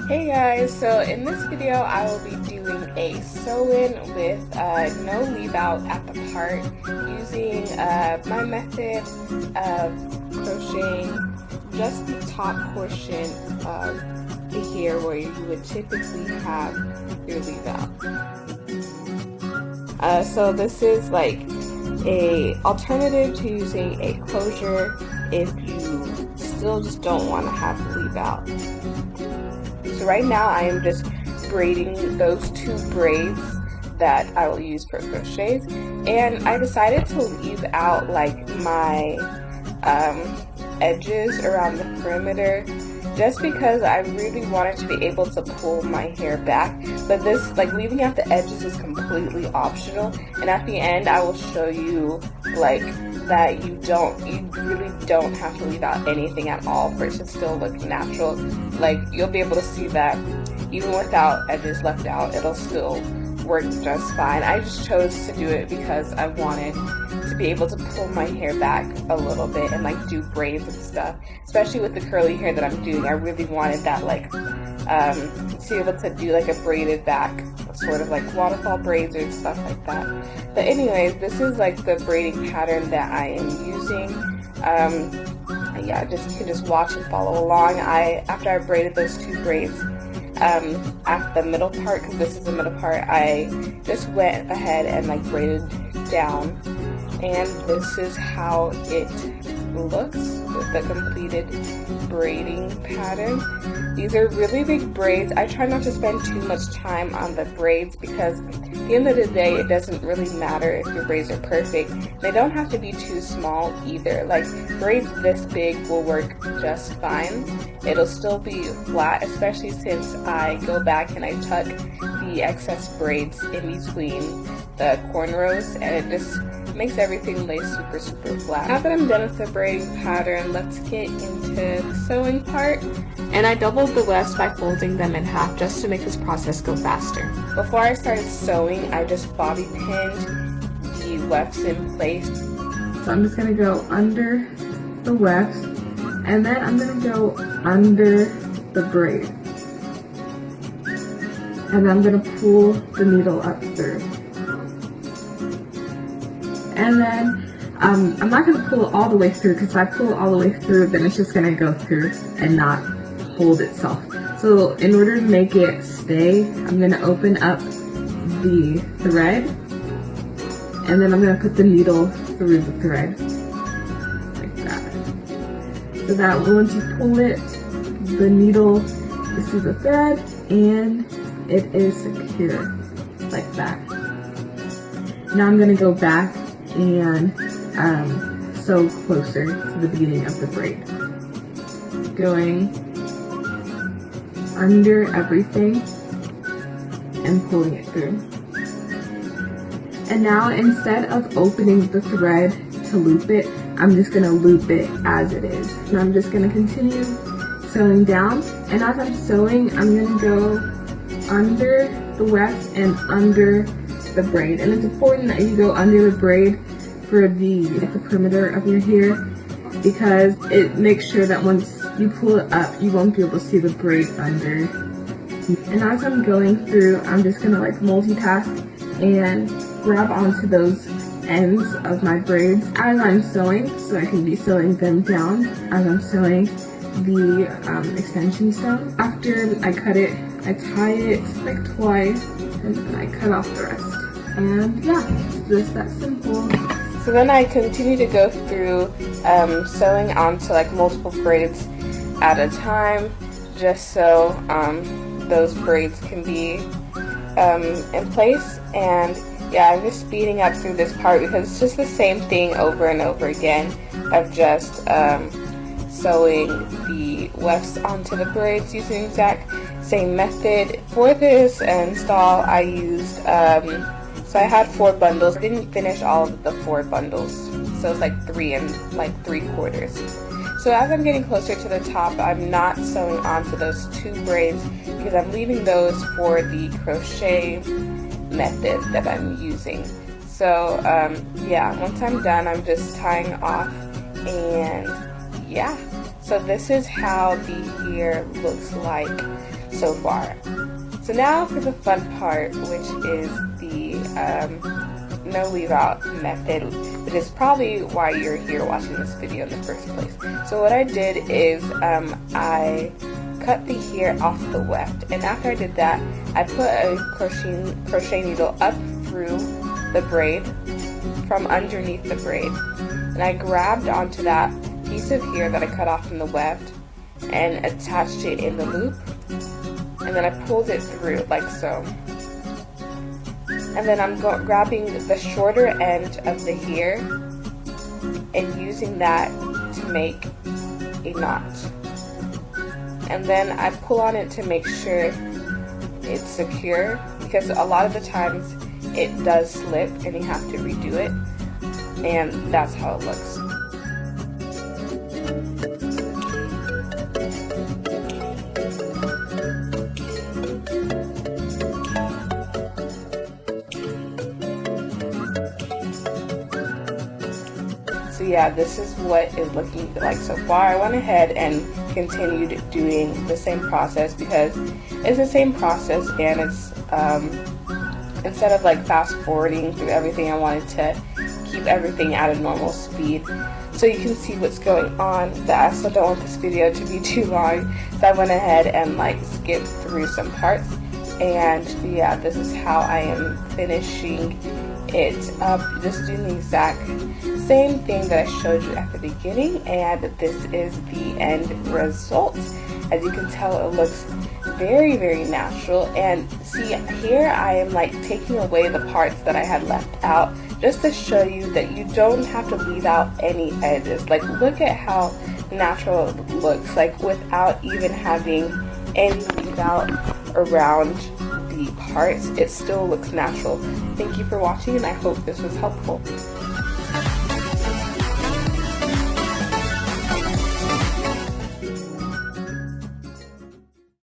Hey guys, so in this video I will be doing a sew-in with no leave out at the part using my method of crocheting just the top portion of the hair where you would typically have your leave out. So this is like a alternative to using a closure if you still just don't want to have leave out. So right now I am just braiding those two braids that I will use for crochets, and I decided to leave out like my edges around the perimeter just because I really wanted to be able to pull my hair back, but this, like, leaving out the edges is completely optional, and at the end I will show you like that you really don't have to leave out anything at all for it to still look natural. Like, you'll be able to see that even without edges left out, it'll still work just fine. I just chose to do it because I wanted to be able to pull my hair back a little bit and like do braids and stuff, especially with the curly hair that I'm doing. I really wanted that, like, to be able to do like a braided back, sort of like waterfall braids or stuff like that. But anyways, this is like the braiding pattern that I am using. Yeah, you can just watch and follow along. After I braided those two braids at the middle part, because this is the middle part, I just went ahead and like braided down, and this is how it looks with the completed braiding pattern. These are really big braids. I try not to spend too much time on the braids because at the end of the day it doesn't really matter if your braids are perfect. They don't have to be too small either. Like, braids this big will work just fine. It'll still be flat, especially since I go back and I tuck the excess braids in between the cornrows, and it just makes everything lay super flat. Now that I'm done with the braiding pattern, let's get into the sewing part. And I doubled the wefts by folding them in half just to make this process go faster. Before I started sewing, I just bobby pinned the wefts in place. So I'm just going to go under the wefts, and then I'm going to go under the braid. And I'm going to pull the needle up through. And then I'm not going to pull it all the way through, because if I pull it all the way through, then it's just going to go through and not hold itself. So in order to make it stay, I'm going to open up the thread, and then I'm going to put the needle through the thread, like that. So that once you pull it, the needle is through the thread, and it is secure, like that. Now I'm going to go back and sew closer to the beginning of the braid, going under everything and pulling it through. And now, instead of opening the thread to loop it, I'm just going to loop it as it is. And I'm just going to continue sewing down, and as I'm sewing, I'm going to go under the weft and under the braid. And it's important that you go under the braid for the perimeter of your hair, because it makes sure that once you pull it up, you won't be able to see the braid under. And as I'm going through, I'm just gonna like multitask and grab onto those ends of my braids as I'm sewing, so I can be sewing them down as I'm sewing the extension stone. After I cut it, I tie it like twice, and then I cut off the rest. And yeah, it's just that simple. So then I continue to go through sewing onto like multiple braids at a time, just so those braids can be in place. And yeah, I'm just speeding up through this part because it's just the same thing over and over again of just sewing the wefts onto the braids using the exact same method. For this install, I used so I had 4 bundles. I didn't finish all of the 4 bundles, so it's like 3 3/4. So as I'm getting closer to the top, I'm not sewing onto those 2 braids because I'm leaving those for the crochet method that I'm using. So yeah, once I'm done, I'm just tying off, and yeah. So this is how the hair looks like so far. So now for the fun part, which is the no leave out method, which is probably why you're here watching this video in the first place. So what I did is I cut the hair off the weft, and after I did that, I put a crochet needle up through the braid from underneath the braid, and I grabbed onto that piece of hair that I cut off from the weft and attached it in the loop, and then I pulled it through like so. And then I'm grabbing the shorter end of the hair and using that to make a knot. And then I pull on it to make sure it's secure, because a lot of the times it does slip and you have to redo it, and that's how it looks. So yeah, this is what it's looking like so far. I went ahead and continued doing the same process because it's the same process, and it's instead of like fast forwarding through everything, I wanted to keep everything at a normal speed so you can see what's going on. But I also don't want this video to be too long, so I went ahead and like skipped through some parts. And yeah, this is how I am finishing it up, just doing the exact same thing that I showed you at the beginning, and this is the end result. As you can tell, it looks very, very natural. And see, here I am like taking away the parts that I had left out just to show you that you don't have to leave out any edges. Like, look at how natural it looks, like without even having any leave out around the parts. It still looks natural. Thank you for watching, and I hope this was helpful.